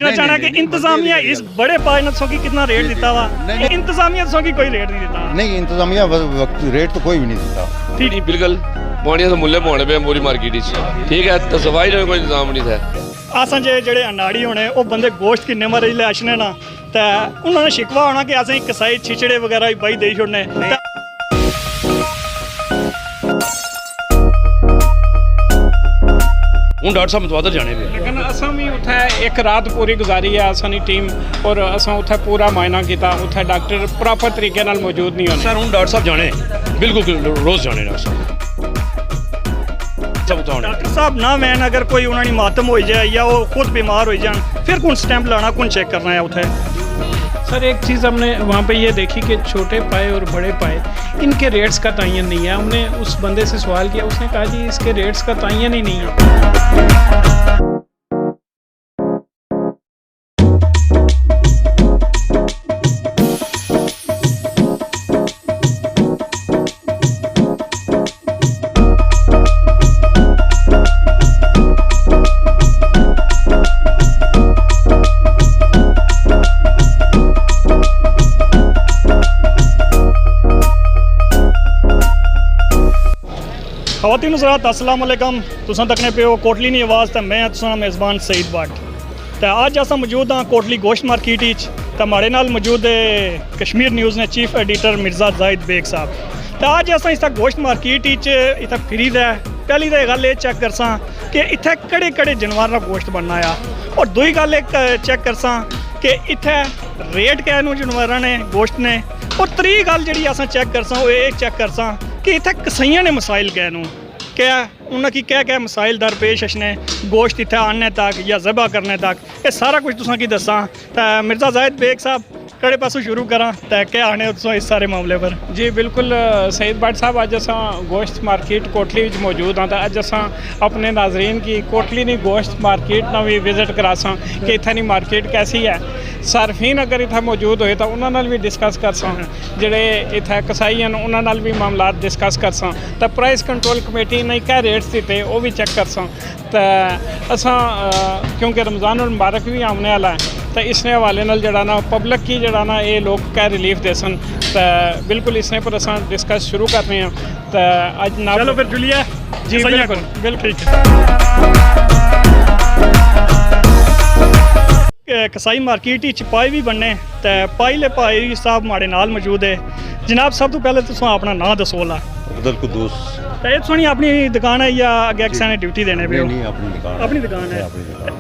चाहना कि इंतजामिया इस बड़े पायनट्सों की कितना रेट देता हुआ, इंतजामिया की कोई रेट नहीं देता। नहीं इंतजामिया रेट तो कोई भी नहीं देता। ठीक नहीं बिल्कुल पौड़ियां तो मुल्ले पौने पे पूरी मार्केट ठीक है तो सफाई का कोई इंतजाम नहीं था। असें जेह्ड़े अनाड़ी होने वो बंदे गोश्त किन्ने मारे ले अछने ना ते उन्होंने शिकवा होना कि असें कसाई छिचड़े वगैरह बाई देई छोड़ने। हूँ डॉक्टर साहब मतवादर जाने पे लेकिन असां भी उत्थे एक रात पूरी गुजारी है असां टीम और असां उत्थे पूरा मायना किया उत्थे डॉक्टर प्रॉपर तरीके नाल मौजूद नहीं होने। सर हूँ डॉक्टर साहब जाने बिल्कुल रोज़ जाने डॉक्टर साहब डॉक्टर साहब ना वैन अगर कोई उन्होंने मातम हो जाए या वो खुद बीमार हो जाए फिर कौन स्टैंप लाना कौन चेक करना है उत्थे। सर एक चीज़ हमने वहाँ पे ये देखी कि छोटे पाए और बड़े पाए इनके रेट्स का तयन नहीं है। हमने उस बंदे से सवाल किया उसने कहा जी इसके रेट्स का तयन ही नहीं है। ख़वातीन हज़रात अस्सलाम वालेकुम तुसां तकने पे हो कोटली नी आवाज़ ते मैं तुसां मेज़बान सईद भट्ट ते अज असां मौजूद हाँ कोटली गोश्त मार्केट ते हमारे नाल मौजूद है कश्मीर न्यूज़ ने चीफ एडिटर मिर्ज़ा जाहिद बेग साहब ते अज असां इस गोश्त मार्केट इत्थे फिरी दा पहली तो गल ये चेक करसां कि इत्थे कड़े कड़े जानवर का गोश्त बनना आ और दूई गल एक चेक करसां कि इत्थे रेट क्या जानवर ने गोश्त ने और त्री गल जी असां चेक करसां वो ये चेक करसां कि इत्थे कसाइयां ने मसाइल क्या क्या उन्होंने क्या मसाइल दरपेश अशने गोश्त इत्थे आने तक या ज़बा करने तक ये सारा कुछ तुसां की दसां ते मिर्ज़ा जाहिद बेग साहब कड़े पासों शुरू करा तो क्या आने तुसां इस सारे मामले पर। जी बिल्कुल सईद भट्ट साहब अज असां गोश्त मार्केट कोटली विच मौजूद हाँ तो अज असां अपने नाजरीन की कोटली नी गोश्त मार्केट ना भी विजिट करासां कि इत्थे नी मार्केट कैसी है। सार्फिन अगर इत्थे मौजूद होए तो उन्हां नाल भी डिस्कस करसां जिहड़े इत्थे कसाई हैं उन्हां नाल भी मामलात डिस्कस करसां तो प्राइस कंट्रोल कमेटी ने क्या रेट्स दिते वो भी चेक करसां तो असां क्योंकि रमज़ान उल मुबारक भी आने वाला है तो इसने हवाले नाल जड़ा ना पब्लिक की जड़ा ना ये लोग क्या रिलीफ दे सन तो बिल्कुल इसने पर असां डिस्कस शुरू कर रहे हैं तो अज ना चलो फिर जुलिया जी बिल्कुल बिल्कुल कसाई मार्केट पाई भी बनने तो पाई ले भाई साहब हमारे नाल मौजूद है। जनाब सब तो पहले तुम अपना नाम दसो ला। अब्दुल कुद्दूस तो ये थोड़ी अपनी दुकान है या अगे किसी ने ड्यूटी देने पे नहीं अपनी दुकान है।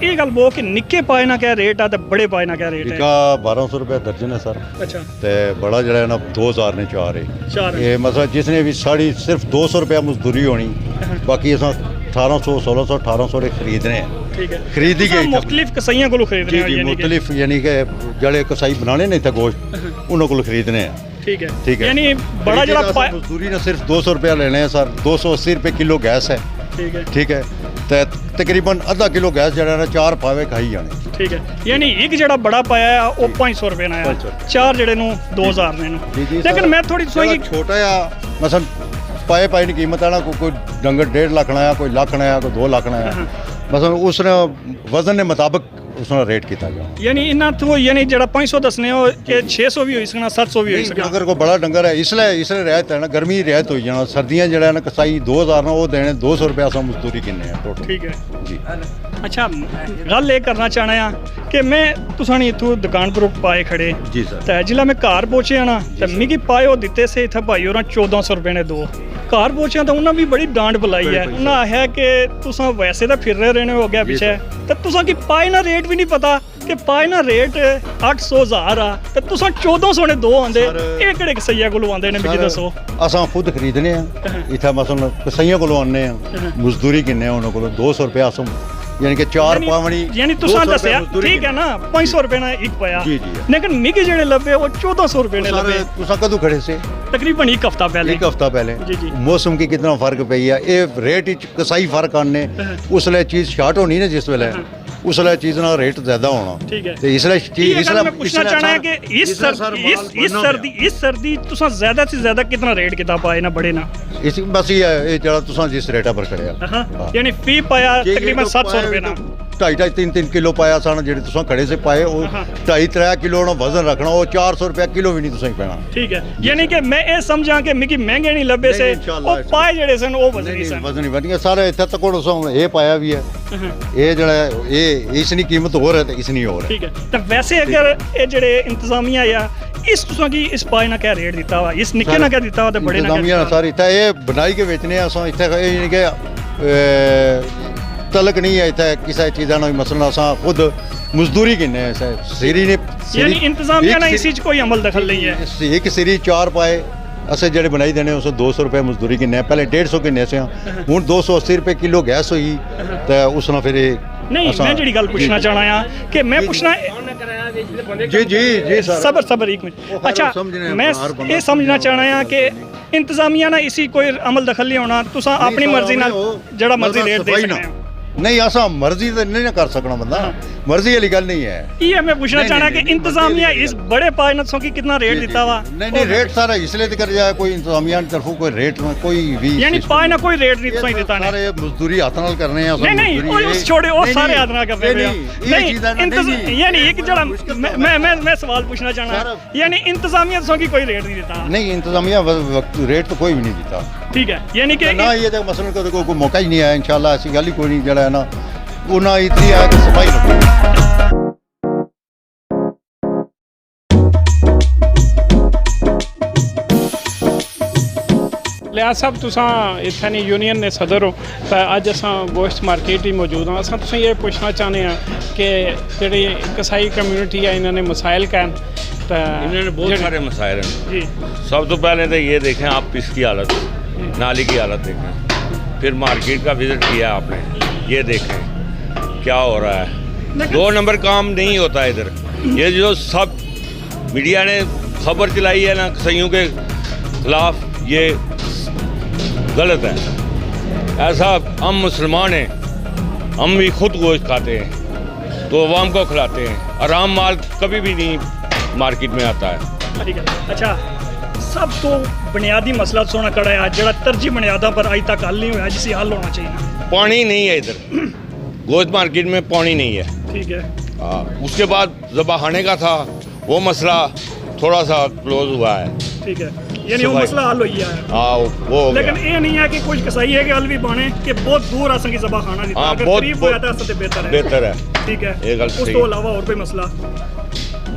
ये गल बो कि निक्के पाए ना क्या रेट है तो बड़े पाए ना क्या रेट है। 1200 रुपये दर्जन है सर। अच्छा ते बड़ा जड़ा है ना 2000 ने चार है ये मतलब जिसने भी साड़ी सिर्फ 200 रुपया मजदूरी होनी बाकी अस 1800 1600 1800 के खरीदने हैं। ठीक है खरीदी गई मुख्तलिफ कसाइयां को खरीदने हैं मुख्तलिफ यानी कि जड़े कसाई बनाने नहीं थे गोश्त उन्होंने को खरीदने हैं। ठीक है ठीक है यानी बड़ा जड़ा मजदूरी ने सिर्फ 200 रुपया लेने हैं सर। 280 रुपये किलो गैस है। ठीक है तो तकरीबन आधा किलो गैस जड़ा ना 4 पावे खाई जाने। ठीक है यानी एक जड़ा बड़ा पाया है वो 500 रुपये ना चार जड़े नू 2000 ने लेकिन मैं थोड़ी छोटा या मसन पाए पाई की कीमत है ना कोई डंगर 1.5 लाख ना कोई लाख ना कोई 2 लाख ना मसन उसने वजन के मुताबिक उसने रेट किया गया यानी इन्ना तो यानी जड़ा 500 दसने हो कि 600 भी हो सकना 700 भी हो सकना। अगर कोई बड़ा डंगर है इसलिए रियायत है ना गर्मी रियायत हो जाना सर्दियाँ जड़ा ना कसाई 2000 ना वो देने 200 रुपया अस मजदूरी किन्ने टोटल। ठीक है जी अच्छा गल ये करना चाहना कि मैं तुसां इत्थों दुकान पर पाए खड़े जी सर तो जिला मैं घर पहुंचे ना तो मिगी पाए वो दिते से इत्थे भाई होरां 1400 रुपये ने 2 घर पहुंचे तो उन्हें भी बड़ी डांट बुलाई है। उन्हें आया कि तुसां वैसे तो फिर रहे रहने हो गया पीछे तो तुसां की पाए ना रेट भी नहीं पता कि पाए ना रेट 800 1000 आ तो तुसां 1400 ने 2 आंदे ये किहड़े कसाइयां कोलों आंदे ने मिगी दसो। असां खुद खरीदने हैं इत्थे मसलन कसाइयां कोलों आने हैं मजदूरी किन्ने उन्होंने कोलों 200 रुपया अस यानी कि 4 पावनी यानी तुसां दसया ठीक है ना 500 रुपये ना एक पाया लेकिन मिगी जेड़े लब्बे वो 1400 रुपये ने लब्बे। तुसां कदों खड़े से तकरीबन एक हफ्ता पहले मौसम की कितना फर्क पई है ये रेट कसाई फर्क आने उसले चीज शार्ट होनी ना जिस वेले उसले चीज ना रेट ज्यादा होना। ठीक है तो इसलिए मैं पूछना चाहना है कि इस सर्दी तुसां ज्यादा से ज्यादा कितना रेट किता पाए ना बड़े ना इस बस ये जड़ा तुसां जिस रेटा पर खड़े यानी फी पाया तकरीबन 700 रुपये ना 2.5 3 किलो पाया सन ਜਿਹੜੇ ਤੁਸੀਂ ਖੜੇ ਸੇ ਪਾਏ ਉਹ 2.5 ਕਿਲੋ ਦਾ ਵਜ਼ਨ ਰੱਖਣਾ ਉਹ 400 ਰੁਪਏ ਕਿਲੋ ਵੀ ਨਹੀਂ ਤੁਸੀਂ ਪੈਣਾ ਠੀਕ ਹੈ ਯਾਨੀ ਕਿ ਮੈਂ ਇਹ ਸਮਝਾਂ ਕਿ ਮਿਕੀ ਮਹਿੰਗੇ ਨਹੀਂ ਲੱਭੇ ਸੇ ਉਹ ਪਾਏ ਜਿਹੜੇ ਸਨ ਉਹ ਵਜ਼ਨੀ ਸਨ ਵਜ਼ਨ ਨਹੀਂ ਵਧੀਆ ਸਾਰੇ ਇੱਥੇ ਤੱਕ ਹੁਣ ਇਹ ਪਾਇਆ ਵੀ ਹੈ ਇਹ ਜਿਹੜਾ ਇਹ ਇਸ ਦੀ ਕੀਮਤ ਹੋਰ ਹੈ ਤੇ ਇਸ ਦੀ ਹੋਰ ਹੈ ਠੀਕ ਹੈ ਤਾਂ ਵੈਸੇ ਅਗਰ ਇਹ ਜਿਹੜੇ ਇੰਤਜ਼ਾਮੀਆ ਆ ਇਸ ਤੁਸੀਂ ਕੀ ਇਸ ਪਾਏ ਨਾਲ ਕਿਆ ਰੇਟ ਦਿੱਤਾ ਵਾ ਇਸ ਨਿੱਕੇ ਨਾਲ ਕਿਆ ਦਿੱਤਾ ਵਾ ਤੇ ਬੜੇ ਨਾਲ ਇੰਤਜ਼ਾਮੀਆ ਸਾਰੀ ਇੱਥੇ ਇਹ ਬਣਾਈ ਕੇ ਵੇਚਨੇ ਆ ਅਸਾਂ ਇੱਥੇ ਇਹ ਨਹੀਂ ਕਿ ਤਲਕ ਨਹੀਂ ਹੈ ਇੱਥੇ ਕਿਸੇ ਚੀਜ਼ਾਂ ਨਾਲ ਮਸਲਾ ਅਸਾਂ ਖੁਦ ਮਜ਼ਦੂਰੀ ਕਿੰਨੇ ਐ ਸਿਰੀ ਨੇ ਯਾਨੀ ਇੰਤਜ਼ਾਮੀਆ ਨਾਲ ਇसी ਚ ਕੋਈ ਅਮਲ ਦਖਲ ਨਹੀਂ ਹੈ ਇੱਕ ਸਿਰੀ 4 ਪਾਏ ਅਸੀਂ ਜਿਹੜੇ ਬਣਾਈ ਦੇਣੇ ਉਸ 200 ਰੁਪਏ ਮਜ਼ਦੂਰੀ ਕਿੰਨੇ ਪਹਿਲੇ 150 ਕਿੰਨੇ ਸੀ ਹੁਣ 280 ਰੁਪਏ ਕਿਲੋ ਗੈਸ ਹੋਈ ਤੇ ਉਸ ਨਾਲ ਫਿਰ ਇਹ ਨਹੀਂ ਮੈਂ ਜਿਹੜੀ ਗੱਲ ਪੁੱਛਣਾ ਚਾਹਣਾ ਆ ਕਿ ਮੈਂ ਪੁੱਛਣਾ ਜੀ ਸਰ ਸਬਰ ਇੱਕ ਮਿੰਟ ਅੱਛਾ ਮੈਂ ਇਹ ਸਮਝਣਾ ਚਾਹਣਾ ਆ ਕਿ ਇੰਤਜ਼ਾਮੀਆ ਨਾਲ ਇसी ਕੋਈ ਅਮਲ ਦਖਲ ਨਹੀਂ ਹੋਣਾ ਤੁਸੀਂ ਆਪਣੀ ਮਰਜ਼ੀ ਨਾਲ ਜਿਹੜਾ ਮਰਜ਼ੀ ਰੇਟ ਦੇ ਸਕਦੇ ਹੋ ਨਹੀਂ ਅਸਾਂ ਮਰਜ਼ੀ ਤਾਂ ਨਹੀਂ ਨਾ ਕਰ ਸਕਣਾ ਬੰਦਾ ਮਰਜ਼ੀ ਵਾਲੀ ਗੱਲ ਨਹੀਂ ਹੈ ਇਹ ਮੈਂ ਪੁੱਛਣਾ ਚਾਹਣਾ ਕਿ ਇੰਤਜ਼ਾਮੀਆ ਇਸ ਬੜੇ ਪਾਇਨਤੋਂ ਕੀ ਕਿੰਨਾ ਰੇਟ ਦਿੱਤਾ ਵਾ नहीं रेट सारा इसलिए कर जाए कोई इंतजामिया की तरफों कोई रेट में कोई भी यानी पाए ना कोई रेट नहीं ਤੁਸੀਂ ਦਿੱਤਾ ਨੇ सारे मजदूरी हाथ नाल करने हैं नहीं ਉਹ ਛੋੜੇ ਉਹ ਸਾਰੇ ਹੱਥ ਨਾਲ ਕਰਦੇ ਪਏ ਨਹੀਂ ਯਾਨੀ ਇੱਕ ਜਿਹੜਾ ਮੈਂ ਸਵਾਲ ਪੁੱਛਣਾ ਚਾਹਣਾ ਯਾਨੀ ਇੰਤਜ਼ਾਮੀਆ ਤੋਂ ਕੀ ਕੋਈ ਰੇਟ ਨਹੀਂ ਦਿੱਤਾ नहीं इंतजामिया रेट तो कोई भी नहीं देता ठीक है यानी कि ना ये तक मसलन को कोई मौका ही नहीं आया इंशाल्लाह ऐसी गल ही कोई नहीं जड़ा है ना उन्हें इतनी है कि सफाई रखो ਲਿਆ ਸਾਹਿਬ ਤੁਸੀਂ ਇੱਥੇ ਨਹੀਂ ਯੂਨੀਅਨ ਦੇ ਸਦਰ ਹੋ ਤਾਂ ਅੱਜ ਅਸਾਂ ਗੋਸ਼ਤ ਮਾਰਕੀਟ ਹੀ ਮੌਜੂਦ ਹਾਂ ਅਸਾਂ ਤੁਸੀਂ ਇਹ ਪੁੱਛਣਾ ਚਾਹੁੰਦੇ ਹਾਂ ਕਿ ਜਿਹੜੀ ਕਸਾਈ ਕਮਿਊਨਿਟੀ ਹੈ ਇਹਨਾਂ ਨੇ ਮਸਾਇਲ ਕਹਿਣ ਤਾਂ इन्होंने बहुत सारे मसाइल हैं जी सब तो पहले तो ये देखें आप इसकी हालत नाली की हालत देखें फिर मार्केट का विज़िट किया आपने ये देखें क्या हो रहा है 2 नंबर काम नहीं होता है इधर ये जो सब मीडिया ने खबर चलाई है ना कसाईयों के खिलाफ ये गलत है ऐसा हम मुसलमान हैं हम भी खुद गोश्त खाते हैं तो अवाम को खिलाते हैं आराम माल कभी भी नहीं मार्केट में आता है ठीक है अच्छा सब तो बुनियादी मसला सोना कड़ा है जरा तरजी बुनियादा पर आज तक हल नहीं हुआ जिसे हल होना चाहिए पानी नहीं है इधर गोश्त मार्केट में पानी नहीं है ठीक है उसके बाद ज़बाखाने का था वो मसला थोड़ा सा क्लोज हुआ है ठीक है यानी वो मसला हल हो गया है वो हो लेकिन गया ये नहीं है कि कुछ कसाई है कि हल भी बने कि बहुत दूर आसन की जबा खाना हाँ, अगर बहुत- करीब होया था तो बेहतर है बेहतर है ठीक है ये गल उस सही तो है। अलावा और कोई मसला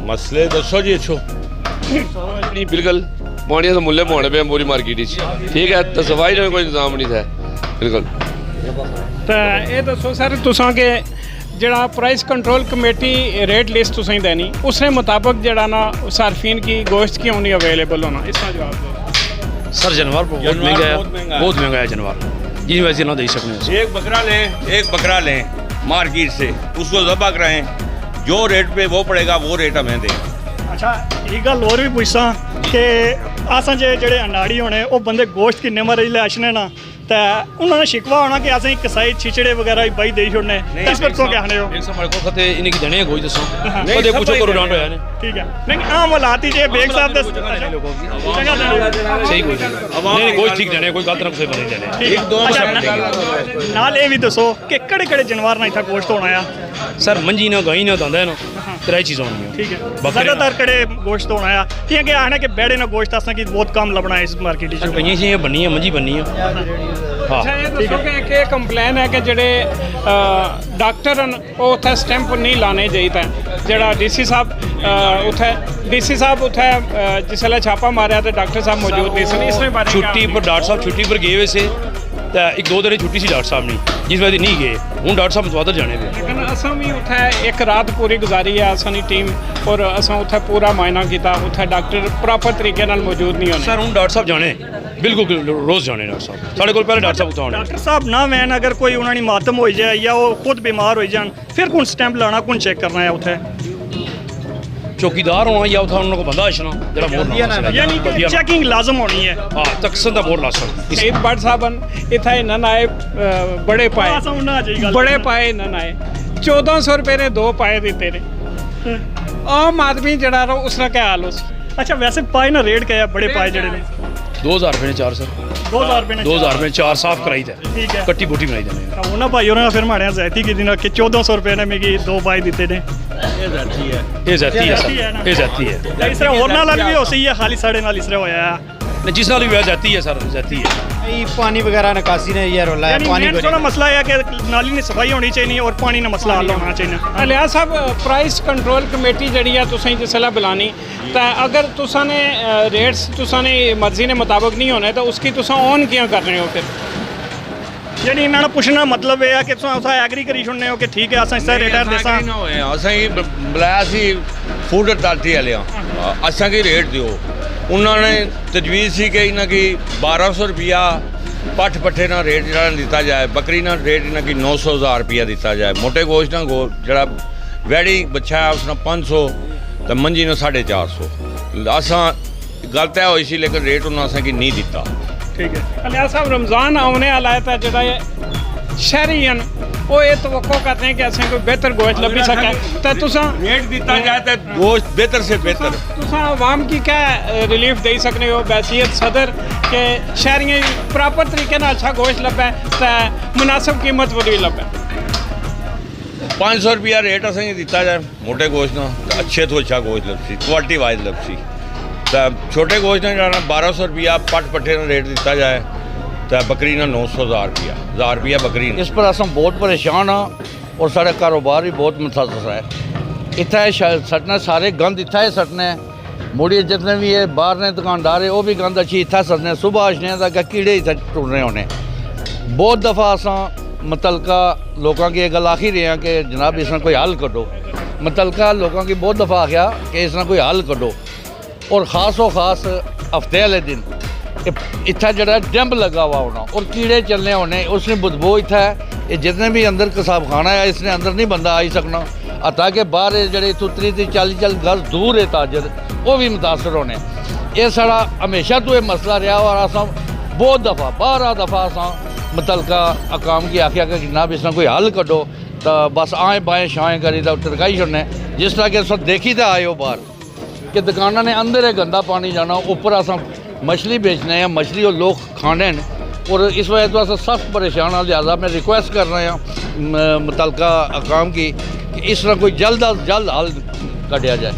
मसले दसो जी अच्छो ਨਹੀਂ ਬਿਲਕੁਲ ਪਾਣੀ ਦੇ ਮੁੱਲੇ ਪਾਉਣੇ ਪਏ ਪੂਰੀ ਮਾਰਕੀਟ ਵਿੱਚ ਠੀਕ ਹੈ ਤਾਂ ਸਫਾਈ ਦਾ ਕੋਈ ਇੰਤਜ਼ਾਮ ਨਹੀਂ ਹੈ ਬਿਲਕੁਲ ਤਾਂ ਇਹ ਦੱਸੋ ਸਰ ਤੁਸੀਂ ਕਿ ਜਿਹੜਾ ਪ੍ਰਾइस कंट्रोल कमेटी रेट लिस्ट ਤੁਸੀਂ ਦੇਣੀ ਉਸਨੇ ਮੁਤਾਬਕ ਜਿਹੜਾ ਨਾ ਸਾਰਫੀਨ की गोश्त क्यों नहीं अवेलेबल होना इसका जवाब दो सर जानवर बहुत महंगा है बहुत महंगा है जानवर जिस वजह से ना दे सकते एक बकरा लें मार्केट से उसको ज़बह कराएं जो रेट पे वो पड़ेगा वो रेट हमें दें अच्छा एक गल और भी पूछसा कि असां ਜਿਹੜੇ ਅਨਾੜੀ ਹੋਣੇ ਉਹ ਬੰਦੇ ਗੋਸ਼ਤ ਕਿੰਨੇ ਮਾਰੇ ਲੈ ਆਸ਼ਨੇ ਨਾ ਤਾਂ ਉਹਨਾਂ ਨੇ ਸ਼ਿਕਵਾ ਹੋਣਾ ਕਿ ਅਸੀਂ ਕਸਾਈ ਛਿਚੜੇ ਵਗੈਰਾ ਵੀ ਬਾਈ ਦੇ ਛੋੜਨੇ ਇਸ ਪਰ ਤੋਂ ਕਹਿਣੇ ਹੋ एक हमारे को खते इन्हें की देने कोई दसो कदे पूछो करो डांट होया ने ठीक है नहीं आम हालात ही जे बेग साहब दस चंगा सही कोई नहीं कोई ठीक देने कोई गलत ना कोई बने देने एक दो ਨਾਲ ਇਹ ਵੀ ਦੱਸੋ ਕਿ ਕਿਹੜੇ ਕਿਹੜੇ ਜਾਨਵਰ ਨਾਲ ਇੱਥੇ ਗੋਸ਼ਤ ਹੋਣਾ ਆ सर मंजी ना गाई ना दंदा ना त्रै चीज होनी है ठीक है बकरे ज़्यादातर कड़े गोश्त होना है ठीक है आने के बेड़े ना गोश्त असा की बहुत कम लबना है इस मार्केट सर कहीं से ये बनी है मंजी बनी है ਅੱਛਾ हाँ ਇਹ ਦੱਸੋ ਕਿ ਇੱਕ ਇਹ ਕੰਪਲੇਨ ਹੈ ਕਿ ਜਿਹੜੇ ਡਾਕਟਰ ਹਨ ਉਹ ਉੱਥੇ ਸਟੈਂਪ ਨਹੀਂ ਲਾਣੇ ਚਾਹੀਦਾ ਜਿਹੜਾ ਡੀਸੀ ਸਾਹਿਬ ਉੱਥੇ ਜਿਸ ਵੇਲੇ ਛਾਪਾ ਮਾਰਿਆ ਤੇ ਡਾਕਟਰ ਸਾਹਿਬ ਮੌਜੂਦ ਨਹੀਂ ਸਨ ਇਸ ਦੇ ਬਾਰੇ छुट्टी पर डॉक्टर साहब छुट्टी पर गए हुए से तो एक 2 दिन छुट्टी सी डॉक्टर साहब ने जिस वजह नहीं गए हूँ डॉक्टर साहब मुतवादर जाने पे ਲੇਕਿਨ ਅਸਾਂ ਵੀ ਉੱਥੇ ਇੱਕ ਰਾਤ ਪੂਰੀ ਗੁਜ਼ਾਰੀ ਹੈ ਅਸਾਂ ਦੀ ਟੀਮ ਔਰ ਅਸਾਂ ਉੱਥੇ ਪੂਰਾ ਮਾਇਨਾ ਕੀਤਾ ਉੱਥੇ ਡਾਕਟਰ ਪ੍ਰੋਪਰ ਤਰੀਕੇ ਨਾਲ ਮੌਜੂਦ ਨਹੀਂ ਹੋਣੇ सर हूँ डॉक्टर साहब जाने बिल्कुल रोज़ जाने डॉक्टर साहब साढ़े को पहले डॉक्टर साहब उत्थे आने डॉक्टर साहब ना वैन अगर कोई उन्होंने मातम हो जाए या वो खुद बीमार हो जान फिर कौन स्टैंप लाना कौन चेक करना है उथे चौकीदार होना या उत्थे उन्होंने को बंदा आशना जरा मोर यानी कि चेकिंग लाजम होनी है हाँ तकसन का मोर लासन ਸ਼ਹੀਦ ਭੱਟ ਸਾਹਿਬ ਹਨ ਇੱਥੇ ਇਹਨਾਂ ਆਏ ਬੜੇ ਪਾਏ असा उन्ना आ जाएगा ਬੜੇ ਪਾਏ ਇਹਨਾਂ ਆਏ 1400 ਰੁਪਏ ਨੇ 2 ਪਾਏ ਦਿੱਤੇ ਨੇ ਆਮ ਆਦਮੀ ਜਿਹੜਾ ਨਾ ਉਸ ਦਾ ਕੀ ਹਾਲ ਉਸ अच्छा वैसे पाए ना रेट क्या है बड़े पाए जड़े ने 2000 रुपये ने 4 सर 2000 रुपये ने 2000 में 4 साफ कराई थे, ठीक है। कट्टी बोटी बनाई देने ਤਾਂ ਉਹਨਾਂ ਭਾਈ ਉਹਨਾਂ ਨੇ ਫਿਰ ਮਾੜਿਆ ਜ਼ੈਤੀ ਕੀ ਦਿਨ ਕਿ 1400 ਰੁਪਏ ਨੇ ਮੇਗੀ 2 ਬਾਈ ਦਿੱਤੇ ਨੇ ये जाती है जाती है सर, ना। ये जाती है ਤੇ ਇਸ ਤਰ੍ਹਾਂ ਹੋਰ ਨਾਲ ਵੀ ਹੋ ਸਹੀ ਹੈ ਖਾਲੀ ਸਾਡੇ ਨਾਲ ਇਸ ਤਰ੍ਹਾਂ ਹੋਇਆ ਹੈ नहीं, जिस नाल भी हुआ जाती है सर, जाती है। ये पानी वगैरह निकासी ने ये रोला है ਯਾਨੀ पानी ਮੇਨ ਥੋੜਾ ਮਸਲਾ ਇਹ ਹੈ ਕਿ ਨਾਲੀ ਦੀ ਸਫਾਈ ਹੋਣੀ ਚਾਹੀਦੀ ਔਰ ਪਾਣੀ ਦਾ ਮਸਲਾ ਹੱਲ ਹੋਣਾ ਚਾਹੀਦਾ ਲਿਆ ਸਾਹਿਬ ਪ੍ਰਾइस कंट्रोल कमेटी ਜਿਹੜੀ ਆ ਤੁਸੀਂ ਜਿਸਲਾ ਬੁਲਾਣੀ ਤਾਂ ਅਗਰ ਤੁਸੀਂ ਨੇ ਰੇਟਸ ਤੁਸੀਂ ਨੇ ਮਰਜ਼ੀ ਦੇ ਮੁਤਾਬਕ ਨਹੀਂ ਹੋਣੇ ਤਾਂ ਉਸकी ਤੁਸੀਂ ਔਨ ਕਿਉਂ ਕਰ ਰਹੇ ਹੋ ਫਿਰ ਜਿਹੜੀ ਇਹਨਾਂ ਨੂੰ ਪੁੱਛਣਾ ਮਤਲਬ ਇਹ ਹੈ ਕਿ ਤੁਸੀਂ ਐਗਰੀ ਕਰੀ ਸੁਣਨੇ ਹੋ ਕਿ ਠੀਕ ਹੈ ਅਸਾਂ ਇਸ ਤਰ੍ਹਾਂ ਰੇਟ ਦੇਸਾਂ ਨਾ ਹੋਏ ਅਸਾਂ ਹੀ ਬੁਲਾਇਆ ਸੀ ਫੂਡ ਅਥਾਰਟੀ ਵਾਲਿਆਂ ਅਸਾਂ ਕੀ ਰੇਟ ਦਿਓ ਉਹਨਾਂ ਨੇ ਤਜਵੀਜ਼ ਸੀ ਕਿ ਇਹਨਾਂ ਕੀ 1200 ਰੁਪਿਆ ਪੱਠ ਪੱਠੇ ਨਾਲ ਰੇਟ ਜਿਹੜਾ ਦਿੱਤਾ ਜਾਏ ਬੱਕਰੀ ਨਾਲ ਰੇਟ ਇਹਨਾਂ ਕੀ 900,000 ਰੁਪਿਆ ਦਿੱਤਾ ਜਾਏ ਮੋਟੇ ਗੋਸ਼ਤ ਨਾਲ ਜਿਹੜਾ ਵੈੜੀ ਬੱਚਾ ਉਸ ਨਾਲ 500 ਤੇ ਮੰਜੀ ਨਾਲ 450 ਅਸਾਂ ਗੱਲ ਤੈਅ ਹੋਈ ਸੀ ਲੇਕਿਨ ਰੇਟ ਉਹਨਾਂ ਅਸਾਂ ਕੀ ਨਹੀਂ ਦਿੱਤਾ ਠੀਕ ਹੈ ਲਿਆ ਸਾਹਿਬ ਰਮਜ਼ਾਨ ਆਉਣੇ ਵਾਲਾ ਹੈ ਤਾਂ ਜਿਹੜਾ ਸ਼ਹਿਰੀਨ ਉਹ ਇਹ ਤਵੱਕੋ ਕਰਦੇ हैं कि असें कोई बेहतर गोश्त लभी सके तो तुसां रेट दिता जाए तो गोश्त बेहतर से बेहतर तुसां आवाम की क्या रिलीफ दे सकते हो बैसियत सदर के शहरियों प्रॉपर तरीके नाल अच्छा गोश्त लभे तो मुनासिब कीमत भी लभे 500 रुपया रेट असें दिता जाए मोटे गोश्त ना तो अच्छे तो अच्छा गोश्त लपसी क्वालिटी वाइज लपसी तो छोटे गोश्त ने जाना 1200 रुपया पट पट्ठे ना रेट दिता जाए तो बकरी ना 900,000 रुपया 1000 रुपया बकरी इस पर असम बहुत परेशान हाँ और साढ़ा कारोबार भी बहुत मुतासर है इतना सटने सारे गंद इतना ही सटने मुड़ी जितने भी है बाहर ने दुकानदार है वो भी गंद अच्छी इतना सटने सुबह आशने तक कीड़े इतना टुरने होने बहुत दफ़ा असा मुतलका लोगों की गल आखी रहे हैं कि जनाब इसमें कोई हल करो मुतलका लोगों की बहुत दफ़ा आख्या कि इसमें कोई हल करो और ख़ास व ख़ास हफ्ते वाले दिन इतना जरा डंप लगा हुआ होना और कीड़े चलने होने उसने बदबू इतना है ये जितने भी अंदर कसाब खाना है इसने अंदर नहीं बंदा आई सकना ताकि बाहर जड़े इतों 30-40 गज दूर है ताजर वो भी मुतासर होने ये सारा हमेशा तो ये मसला रहा और अस बहुत दफ़ा 12 दफ़ा अस मुतलका अकाम की आख्या कि जनाब इसमें कोई हल कड्डो तो बस आए बाएँ शाएँ करी तो टरकाई छोड़ने जिस तरह के सब देखी तो आए हो बाहर कि दुकाना ने अंदर है गंदा पानी जाना ऊपर अस मछली बेचने हैं मछली और लोग खाने और इस वजह तो अस सख्त परेशान हाँ लिहाजा मैं रिक्वेस्ट कर रहे हैं मुतलका अकाम की कि इस तरह कोई जल्द अज जल्द हल कढ़िया जाए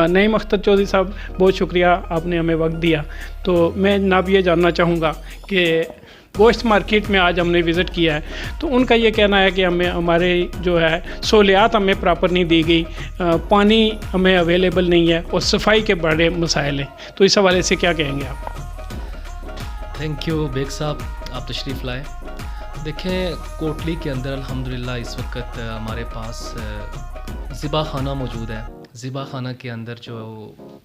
नईम अख्तर चौधरी साहब बहुत शुक्रिया आपने हमें वक्त दिया तो मैं जनाब ये जानना चाहूँगा कि गोश्त मार्केट में आज हमने विज़िट किया है तो उनका ये कहना है कि हमें हमारे जो है सहूलियात हमें प्रॉपर नहीं दी गई पानी हमें अवेलेबल नहीं है और सफाई के बड़े मसाइल हैं तो इस हवाले से क्या कहेंगे आप थैंक यू बेग साहब आप तशरीफ़ लाए देखें कोटली के अंदर अल्हम्दुलिल्लाह इस वक्त हमारे पास ज़िबा खाना मौजूद है ज़िबा खाना के अंदर जो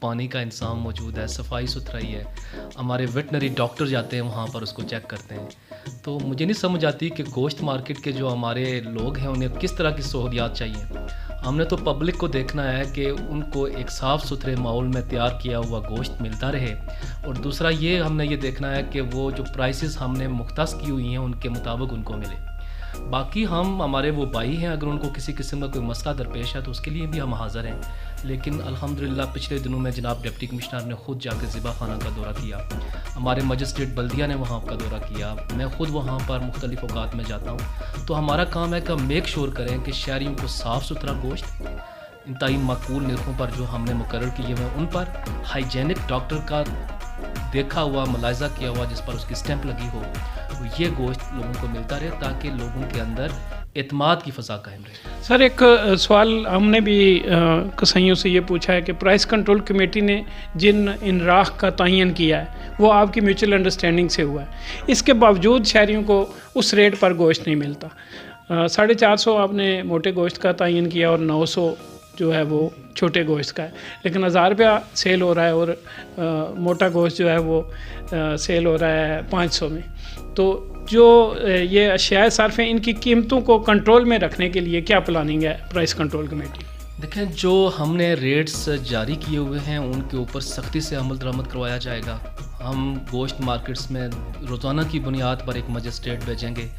पानी का इंतज़ाम मौजूद है सफाई सुथराई है हमारे वेटनरी डॉक्टर जाते हैं वहाँ पर उसको चेक करते हैं तो मुझे नहीं समझ आती कि गोश्त मार्केट के जो हमारे लोग हैं उन्हें किस तरह की सहूलियात चाहिए हमने तो पब्लिक को देखना है कि उनको एक साफ़ सुथरे माहौल में तैयार किया हुआ गोश्त मिलता रहे और दूसरा ये हमने ये देखना है कि वो जो प्राइसेस हमने मुख्तस की हुई हैं उनके मुताबिक उनको मिले बाकी हम हमारे वो भाई हैं अगर उनको किसी किस्म का कोई मसला दरपेश है तो उसके लिए भी हम हाज़िर हैं लेकिन अल्हम्दुलिल्लाह पिछले दिनों में जनाब डिप्टी कमिश्नर ने ख़ुद जाकर ज़िबा खाना का दौरा किया हमारे मजिस्ट्रेट बल्दिया ने वहाँ का दौरा किया मैं ख़ुद वहाँ पर मुख्तलिफ़ औक़ात में जाता हूँ तो हमारा काम है कि हम मेक श्योर करें कि शहरियों को साफ़ सुथरा गोश्त इंतहाई माकूल नरखों पर जो हमने मुकर्रर किए हुए उन पर हाइजेनिक डॉक्टर का देखा हुआ मुलायजा किया हुआ जिस पर उसकी स्टैंप लगी हो तो ये गोश्त लोगों को मिलता रहे ताकि लोगों के अंदर एतमाद की फ़ज़ा कायम रहे सर एक सवाल हमने भी कसाईयों से ये पूछा है कि प्राइस कंट्रोल कमेटी ने जिन इनराख का तयन किया है वो आपकी म्यूचुअल अंडरस्टैंडिंग से हुआ है इसके बावजूद शहरियों को उस रेट पर गोश्त नहीं मिलता 450 आपने मोटे गोश्त का तयन किया और 900 जो है वो छोटे गोश्त का है लेकिन 1000 रुपया सेल हो रहा है और मोटा गोश्त जो है वो सेल हो रहा है 500 में तो जो ये अशिया सर्फ हैं इनकी कीमतों को कंट्रोल में रखने के लिए क्या प्लानिंग है प्राइस कंट्रोल कमेटी देखें जो हमने रेट्स जारी किए हुए हैं उनके ऊपर सख्ती से अमल दरामद करवाया जाएगा हम गोश्त मार्केट्स में रोज़ाना की बुनियाद पर एक मजिस्ट्रेट भेजेंगे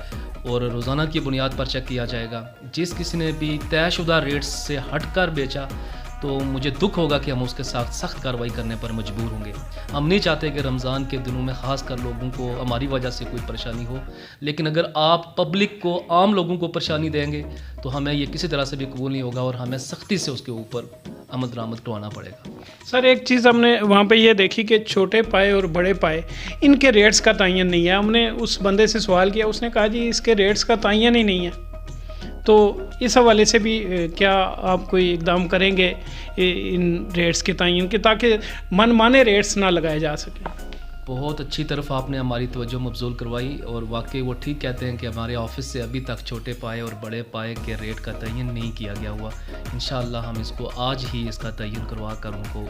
और रोज़ाना की बुनियाद पर चेक किया जाएगा जिस किसी ने भी तयशुदा रेट्स से हट कर बेचा तो تو مجھے دکھ ہوگا کہ ہم اس کے ساتھ سخت کارروائی کرنے پر مجبور ہوں گے. ہم نہیں چاہتے کہ رمضان کے دنوں میں خاص کر لوگوں کو ہماری وجہ سے کوئی پریشانی ہو، لیکن اگر آپ پبلک کو، عام لوگوں کو پریشانی دیں گے تو ہمیں یہ کسی طرح سے بھی قبول نہیں ہوگا اور ہمیں سختی سے اس کے اوپر عمل درآمد کروانا پڑے گا. سر ایک چیز ہم نے وہاں پہ یہ دیکھی کہ چھوٹے پائے اور بڑے پائے ان کے ریٹس کا تعین نہیں ہے. ہم نے اس بندے سے سوال کیا، اس نے کہا جی اس کے ریٹس کا تعین ہی نہیں ہے. تو اس حوالے سے بھی کیا آپ کوئی اقدام کریں گے ان ریٹس کے تعین کے، تاکہ من مانے ریٹس نہ لگائے جا سکیں؟ بہت اچھی طرف آپ نے ہماری توجہ مبذول کروائی، اور واقعی وہ ٹھیک کہتے ہیں کہ ہمارے آفس سے ابھی تک چھوٹے پائے اور بڑے پائے کے ریٹ کا تعین نہیں کیا گیا ہوا. انشاءاللہ ہم اس کو آج ہی اس کا تعین کروا کر ان کو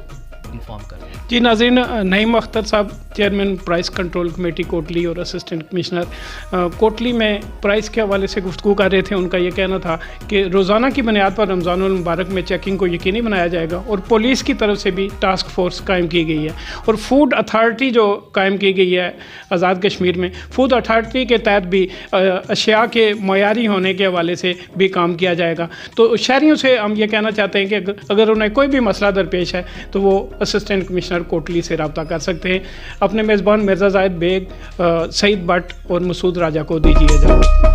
انفارم کریں. جی ناظرین، نعیم اختر صاحب chairman price control committee Kotli اور اسسٹنٹ کمشنر کوٹلی میں پرائس کے حوالے سے گفتگو کر رہے تھے. ان کا یہ کہنا تھا کہ روزانہ کی بنیاد پر رمضان المبارک میں چیکنگ کو یقینی بنایا جائے گا، اور پولیس کی طرف سے بھی ٹاسک فورس قائم کی گئی ہے، اور فوڈ اتھارٹی جو قائم کی گئی ہے آزاد کشمیر میں، فوڈ اتھارٹی کے تحت بھی اشیاء کے معیاری ہونے کے حوالے سے بھی کام کیا جائے گا. تو شہریوں سے ہم یہ کہنا چاہتے ہیں کہ اگر انہیں کوئی بھی مسئلہ درپیش ہے تو وہ اسسٹنٹ کمشنر کوٹلی سے رابطہ کر سکتے ہیں. اپنے میزبان مرزا زاہد بیگ، سعید بٹ اور مسعود راجہ کو دیجیے اجازت.